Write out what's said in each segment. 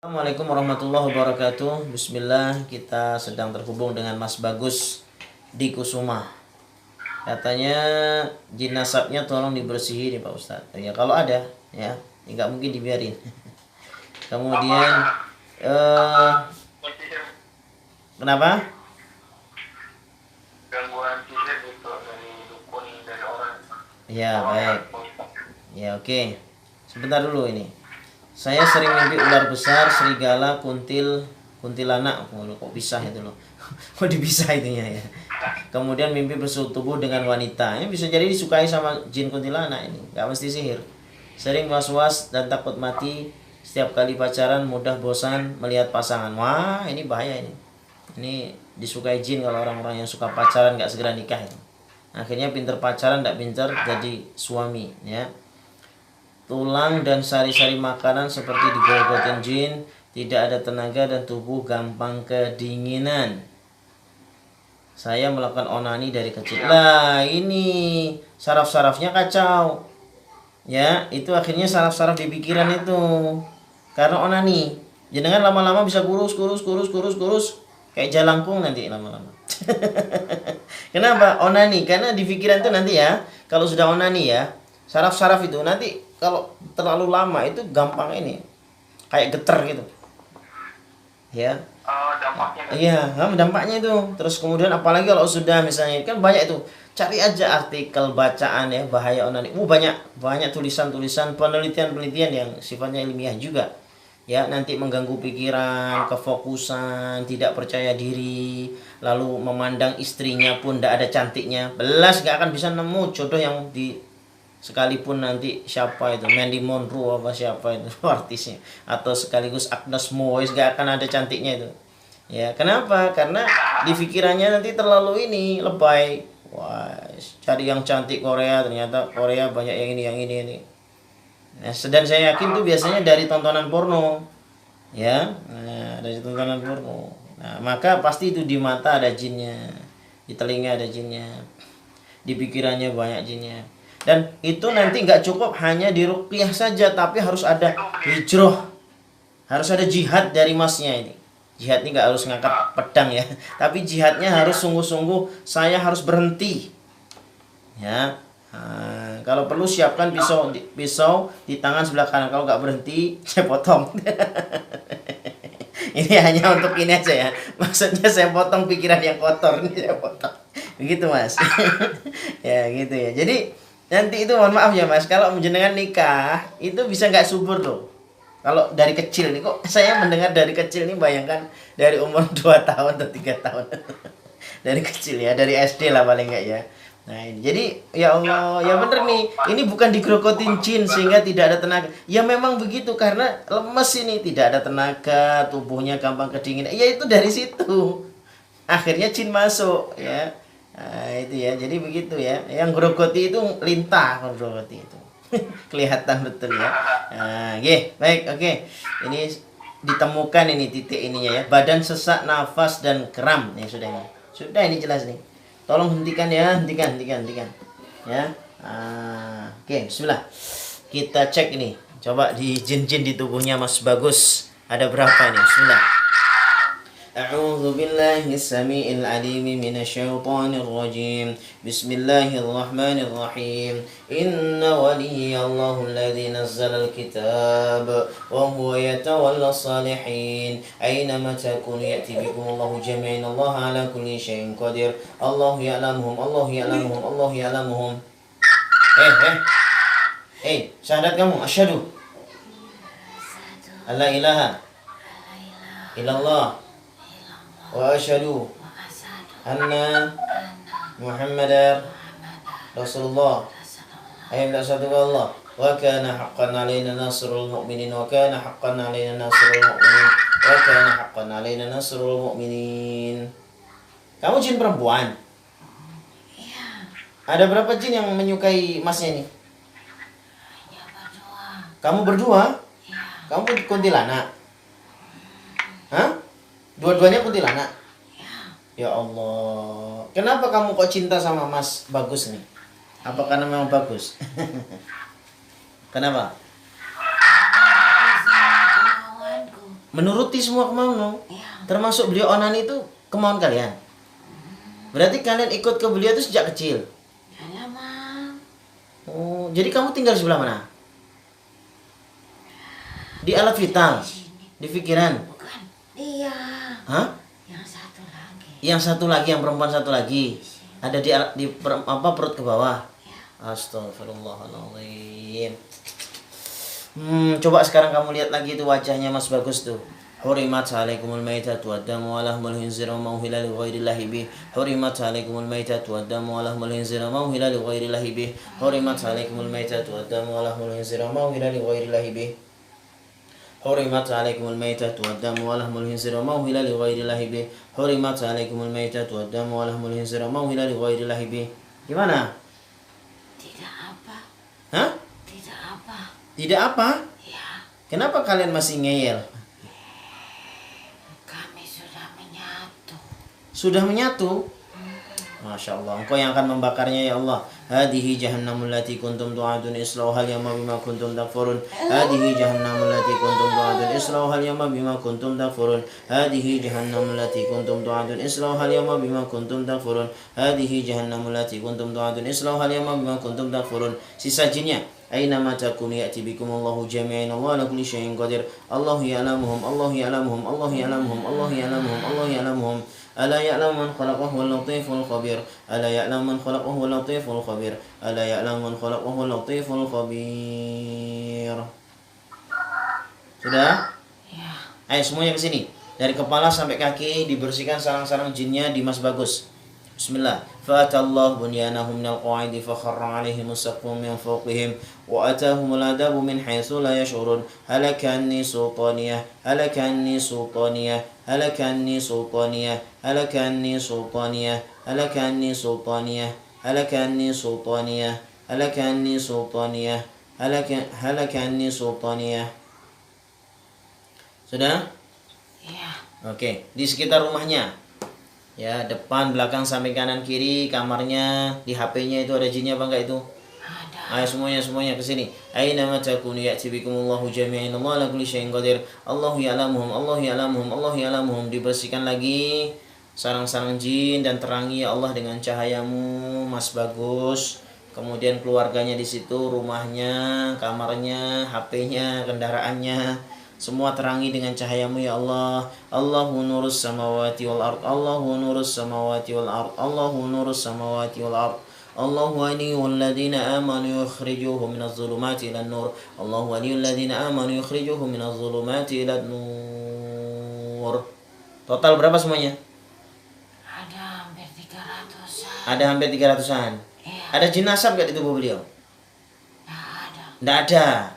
Assalamualaikum warahmatullahi wabarakatuh. Bismillah, kita sedang terhubung dengan Mas Bagus di Kusuma. Katanya jin nasabnya tolong dibersihin nih Pak Ustadz. Ya kalau ada ya, nggak mungkin dibiarin. Kemudian kenapa? Gangguan sihir itu dari dukun dari orang. Ya baik. Ya oke. Sebentar dulu ini. Saya sering mimpi ular besar, serigala, kuntilanak. Oh, kok pisah itu loh. Kok dipisah itunya ya. Kemudian mimpi bersetubuh dengan wanita. Ini bisa jadi disukai sama jin kuntilanak ini. Gak mesti sihir. Sering was-was dan takut mati. Setiap kali pacaran mudah bosan melihat pasangan. Wah, ini bahaya ini. Ini disukai jin kalau orang-orang yang suka pacaran gak segera nikah itu. Akhirnya pinter pacaran, gak pinter jadi suami ya. Tulang dan sari-sari makanan seperti digorotin jin, tidak ada tenaga dan tubuh gampang kedinginan. Saya melakukan onani dari kecil. Lah ini saraf-sarafnya kacau. Ya, itu akhirnya saraf-saraf di pikiran itu. Karena onani. Jangan lama-lama bisa kurus. Kayak jalangkung nanti lama-lama. Kenapa? Onani. Karena di pikiran itu nanti ya, kalau sudah onani ya, saraf-saraf itu nanti kalau terlalu lama itu gampang ini kayak geter gitu ya. Dampaknya kan? Iya, dampaknya itu. Terus kemudian apalagi kalau sudah misalnya kan banyak itu, cari aja artikel bacaan ya bahaya onani. Banyak tulisan-tulisan penelitian yang sifatnya ilmiah juga ya, nanti mengganggu pikiran, kefokusan, tidak percaya diri, lalu memandang istrinya pun tidak ada cantiknya, belas gak akan bisa nemu jodoh yang di sekalipun nanti siapa itu Mandy Monroe apa siapa itu artisnya, atau sekaligus Agnes Mo, gak akan ada cantiknya itu ya. Kenapa? Karena di pikirannya nanti terlalu ini lebay. Wah, cari yang cantik Korea, ternyata Korea banyak yang ini. Nah, dan saya yakin tuh biasanya dari tontonan porno ya. Nah, dari tontonan porno. Nah, maka pasti itu di mata ada jinnya, di telinga ada jinnya, di pikirannya banyak jinnya. Dan itu nanti nggak cukup hanya diruqyah saja, tapi harus ada hijrah, harus ada jihad dari masnya ini. Jihad ini nggak harus ngangkat pedang ya, tapi jihadnya harus sungguh-sungguh. Saya harus berhenti, ya. Nah, kalau perlu siapkan pisau di tangan sebelah kanan. Kalau nggak berhenti, saya potong. Ini hanya untuk ini aja ya. Maksudnya saya potong pikiran yang kotor ini, saya potong. Begitu mas. Ya gitu ya. Jadi nanti itu mohon maaf ya mas, kalau menjenengan nikah itu bisa nggak subur tuh. Kalau dari kecil nih, kok saya mendengar dari kecil nih, bayangkan dari umur 2 tahun atau 3 tahun. Dari kecil ya, dari SD lah paling nggak ya. Nah ini, jadi ya Allah, ya bener nih, ini bukan digerokotin jin sehingga tidak ada tenaga. Ya memang begitu, karena lemes ini, tidak ada tenaga, tubuhnya gampang kedinginan. Ya itu dari situ. Akhirnya jin masuk ya. Nah, itu ya, jadi begitu ya. Yang grogoti itu lintah, kalau grogoti itu. Kelihatan betul ya. Nah, baik, oke. Ini ditemukan ini titik ininya ya. Badan sesak, nafas dan kram. Ya sudah ini. Sudah ini jelas nih. Tolong hentikan ya, hentikan. Ya. Oke, bismillah. Kita cek ini. Coba di jin-jin di tubuhnya Mas Bagus. Ada berapa ini? Bismillah. أعوذ بالله السميع العليم من الشيطان الرجيم بسم الله الرحمن الرحيم إن ولي الله الذي نزل الكتاب وهو يتولى الصالحين أينما تكون يأتي بكم الله جميعا الله على كل شيء قدير الله يعلمهم syahadat kamu asyhadu alla ilaha illallah wa asyhadu anna Muhammadar Rasulullah. Ayat satu Allah. Wa kana haqqan alaina nasrul mu'minin wa kana haqqan alaina nasrul mu'minin wa kana haqqan alaina nasrul mu'minin. Kamu jin perempuan? Iya. Ada berapa jin yang menyukai masnya ini? Kamu berdua? Iya. Kamu kuntilanak? Hah? Dua-duanya kuntilanak? Ya Allah. Kenapa kamu kok cinta sama Mas Bagus nih? Apa karena memang bagus? Kenapa? Menuruti semua kemauan. Iya. Termasuk beliau onani itu kemauan kalian. Berarti kalian ikut ke beliau itu sejak kecil. Ya Mam. Oh, jadi kamu tinggal di sebelah mana? Di alat vital, di pikiran. Bukan. Iya. Hah? Yang satu lagi. Yang satu lagi, yang perempuan satu lagi. Ada perut ke bawah. Astagfirullahaladzim. Coba sekarang kamu lihat lagi itu wajahnya Mas Bagus tuh. Hurimat alaikumul maitatu waddamu wa lahmul khinzir wa ma uhilla li ghairillahi bih. Hurimat alaikumul maitatu waddamu wa lahmul khinzir wa ma uhilla li ghairillahi bih. Hurimat alaikumul maitatu waddamu wa lahmul khinzir wa ma uhilla li ghairillahi bih. Hurimat alaikumul maitatu waddamu wa lahmul khinzir wa ma uhilla li ghairillahi bih. Hurimat alaikumul maitatu waddamu wa lahmul khinzir wa ma uhilla li ghairillahi bih. Gimana? Tidak apa. Hah? Tidak apa. Tidak apa? Ya. Kenapa kalian masih ngeyel? Kami sudah menyatu. Sudah menyatu? Masya Allah, engkau yang akan membakarnya ya Allah. Hadihi jahannamul lati kuntum tu'adun islauhal yawma bima kuntum takfurun. Hadihi jahannamul lati kuntum tu'adun islauhal yawma bima kuntum takfurun. Hadihi jahannamul lati kuntum tu'adun islauhal yawma bima kuntum takfurun. Hadihi jahannamul lati kuntum tu'adun islauhal yawma bima kuntum takfurun. Sisa jinnya. Aina ma takunu ya'ti bikumullahu jami'an Allah ala kulli syai'in qadir. Allahu ya'lamuhum, Allahu ya'lamuhum, Allahu ya'lamuhum, Allahu ya'lamuhum, Allahu ya'lamuhum. Ala ya'lamu man khalaqa huwal latiful khabir. Ala ya'lamu man khalaqa huwal latiful khabir. Ala ya'lamu man khalaqa huwal latiful khabir. Sudah? Ya. Ayo semuanya ke sini. Dari kepala sampai kaki dibersihkan sarang-sarang jinnya di Mas Bagus. Bismillah. Fatallah bunyanahum minal qa'idi fakharra alaihim as-saqfu min fawqihim wa atahumul adabu min haitsu la yash'urun. Halakanni sultaniyah, halakanni sultaniyah, halakanni sultaniyah, halakanni sultaniyah, halakanni sultaniyah, halakanni sultaniyah, halakanni sultaniyah, halakanni sultaniyah. Sudah? Ya. Oke, di sekitar rumahnya. Ya, depan, belakang, samping, kanan, kiri, kamarnya, di HP-nya itu ada jinnya apa enggak itu? Ada. Ayo semuanya ke sini. Aina ma takunu ya'ti bikumullahu jami'an Allah ala kulli syai'in qadir. Allahu ya'lamuhum, Allahu ya'lamuhum, Allahu ya'lamuhum. Dibersihkan lagi sarang-sarang jin dan terangi ya Allah dengan cahayamu, Mas Bagus. Kemudian keluarganya di situ, rumahnya, kamarnya, HP-nya, kendaraannya. Semua terangi dengan cahayamu ya Allah. Allahu nurus samawati wal ard. Allahu nurus samawati wal ard. Allahu nurus samawati wal ard. Allahu waliyul ladzina amanu yukhrijuhum minadh dhulumati ilan nur. Allahu waliyul ladzina amanu yukhrijuhum minadh dhulumati ilan nur. Total berapa semuanya? Ada hampir 300-an. Ada hampir 300-an. Iya. Ada jin asap enggak di tubuh beliau? Nggak ada. Enggak ada.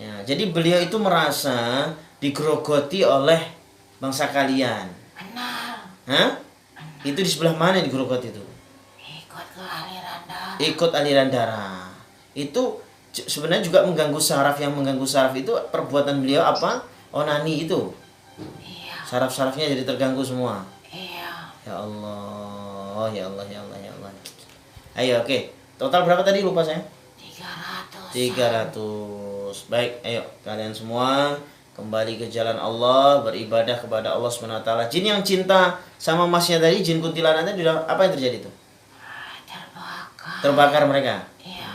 Ya, jadi beliau itu merasa digerogoti oleh bangsa kalian. Kenal. Hah? Itu di sebelah mana digerogoti itu? Ikut ke aliran darah. Ikut aliran darah. Itu sebenarnya juga mengganggu saraf. Yang mengganggu saraf itu perbuatan beliau apa? Onani itu. Iya. Saraf-sarafnya jadi terganggu semua. Iya. Ya Allah, ya Allah, ya Allah, ya Allah. Ayo, oke. Total berapa tadi lupa saya? 300. 300. Baik, ayo kalian semua kembali ke jalan Allah, beribadah kepada Allah SWT. Jin yang cinta sama masnya tadi, jin kuntilanak tadi, apa yang terjadi tuh? Terbakar. Terbakar mereka. Iya.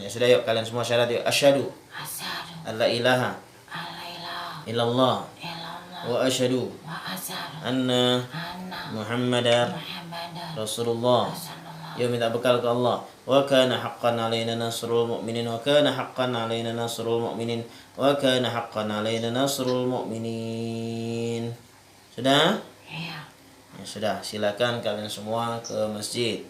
Ya sudah, yuk kalian semua syarat yuk. Asyhadu Asyhadu alla ilaha alla ilaha illallah illallah wa asyhadu wa asyhadu anna anna Muhammadar Muhammadan Rasulullah. Rasulullah. Ya, minta bekal ke Allah. Wa kana haqqan alaina nasrul mu'minin wa kana haqqan alaina nasrul mu'minin wa kana haqqan alaina nasrul mu'minin. Sudah? Iya. Ya sudah, silakan kalian semua ke masjid.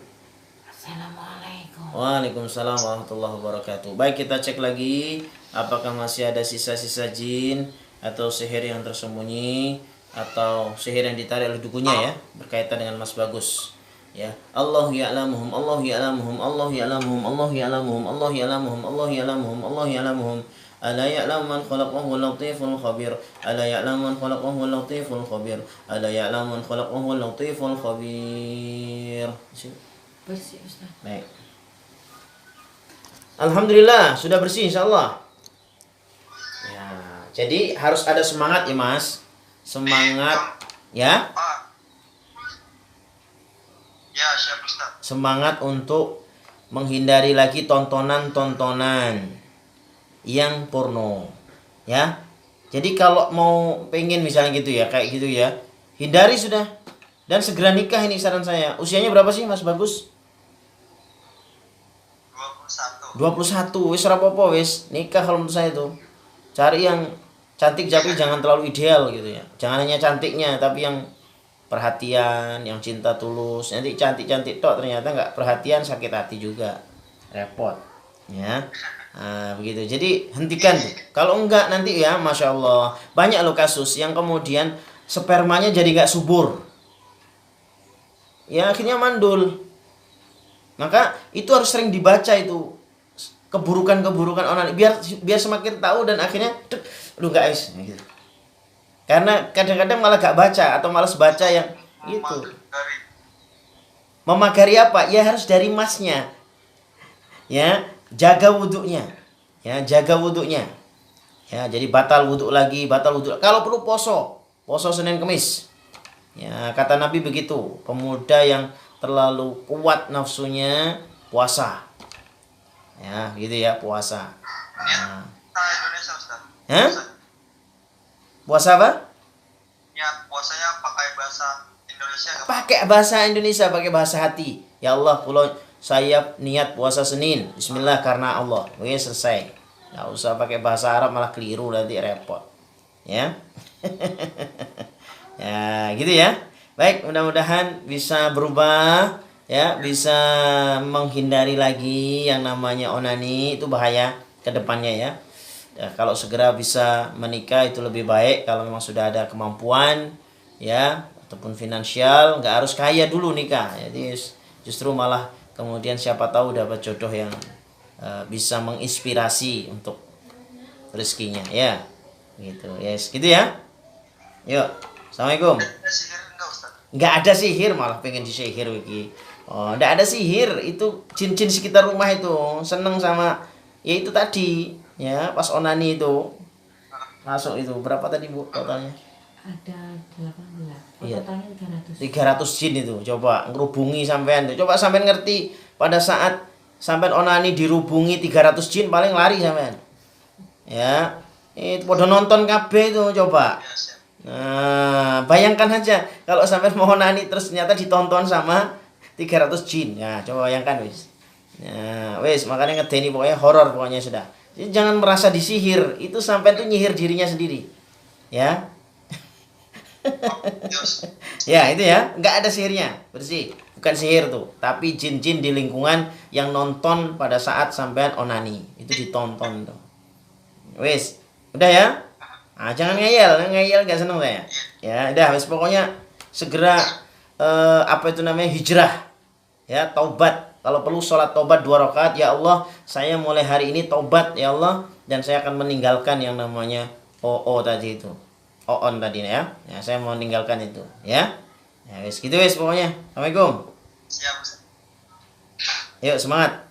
Assalamualaikum. Waalaikumsalam warahmatullahi wabarakatuh. Baik, kita cek lagi apakah masih ada sisa-sisa jin atau sihir yang tersembunyi atau sihir yang ditarik oleh dukunya ya, berkaitan dengan Mas Bagus. Ya, Allah ya'lamuhum, Allah ya'lamuhum, Allah ya'lamuhum, Allah ya'lamuhum, Allah ya'lamuhum, Allah ya'lamuhum, Allah ya'lamuhum. Ala ya'lamu man khalaqahu al-latiful khabir. Ala ya'lamu man khalaqahu al-latiful khabir. Ala ya'lamu man khalaqahu al-latiful khabir. Bersih Ustaz. Baik. Alhamdulillah sudah bersih insyaallah. Ya, jadi harus ada semangat ya Mas. semangat ya. Ya, siap Ustaz. Semangat untuk menghindari lagi tontonan-tontonan yang porno ya. Jadi kalau mau pengen misalnya gitu ya, kayak gitu ya, hindari sudah dan segera nikah, ini saran saya. Usianya berapa sih Mas Bagus? 21. 21. Wis ora apa-apa wis nikah kalau menurut saya tuh. Cari yang cantik tapi jangan terlalu ideal gitu ya. Jangan hanya cantiknya tapi yang perhatian, yang cinta tulus. Nanti cantik-cantik tok ternyata nggak perhatian, sakit hati juga, repot ya. Nah, begitu. Jadi hentikan tuh. Kalau enggak nanti ya, masya Allah, banyak loh kasus yang kemudian spermanya jadi nggak subur, ya akhirnya mandul. Maka itu harus sering dibaca itu keburukan-keburukan orang, biar semakin tahu dan akhirnya lu guys gitu. Karena kadang-kadang malah gak baca atau malas baca yang itu. Memagari apa? Ya harus dari masnya. Ya, jaga wudhunya. Ya, jaga wudhunya. Ya, jadi batal wudhu lagi, batal wudhu. Kalau perlu poso, poso Senin Kemis. Ya, kata Nabi begitu. Pemuda yang terlalu kuat nafsunya puasa. Ya, gitu ya, puasa. Nah. Indonesia Ustaz. Hah? Puasa apa? Ya, puasanya pakai bahasa Indonesia nggak? Pakai bahasa Indonesia, pakai bahasa hati. Ya Allah, kalau saya niat puasa Senin, bismillah karena Allah. Oke, selesai. Nggak usah pakai bahasa Arab, malah keliru nanti repot. Ya. Ya, gitu ya. Baik, mudah-mudahan bisa berubah ya, bisa menghindari lagi yang namanya onani, itu bahaya ke depannya ya. Ya, kalau segera bisa menikah itu lebih baik kalau memang sudah ada kemampuan ya, ataupun finansial, nggak harus kaya dulu nikah. Jadi justru malah kemudian siapa tahu dapat jodoh yang bisa menginspirasi untuk rezekinya ya. Gitu. Yes, gitu ya. Yuk. Assalamualaikum. Ada sihir enggak Ustaz? Nggak ada sihir, malah pengen disihir Wiki. Oh, nggak ada sihir, itu jin-jin sekitar rumah itu seneng sama ya itu tadi ya, pas onani itu masuk itu berapa tadi Bu totalnya? Ada 18. Iya. Totalnya 300. 300 jin itu, coba ngerubungi sampean tuh. Coba sampean ngerti pada saat sampean onani dirubungi 300 jin paling lari sampean. Ya. Itu pada nonton KB itu coba. Ya, siap. Nah, bayangkan aja kalau sampean mau onani terus ternyata ditonton sama 300 jin. Ya, coba bayangkan wis. Nah, wis makanya ngedeni pokoknya horor pokoknya sudah. Jadi jangan merasa disihir, itu sampai tuh nyihir dirinya sendiri. Ya. Yes. Ya, itu ya, nggak ada sihirnya. Bersih. Bukan sihir tuh, tapi jin-jin di lingkungan yang nonton pada saat sampean onani. Itu ditonton tuh. Wis, udah ya? Ah, jangan ngeyel, ngeyel gak seneng saya. Ya, udah wis pokoknya segera apa itu namanya hijrah. Ya, taubat. Kalau perlu sholat taubat 2 rakaat. Ya Allah, saya mulai hari ini taubat ya Allah, dan saya akan meninggalkan yang namanya OO tadi itu. On tadi ya. Ya, saya mau meninggalkan itu, ya. Ya, wis gitu wis pokoknya. Assalamualaikum. Siap Ustaz. Yuk semangat.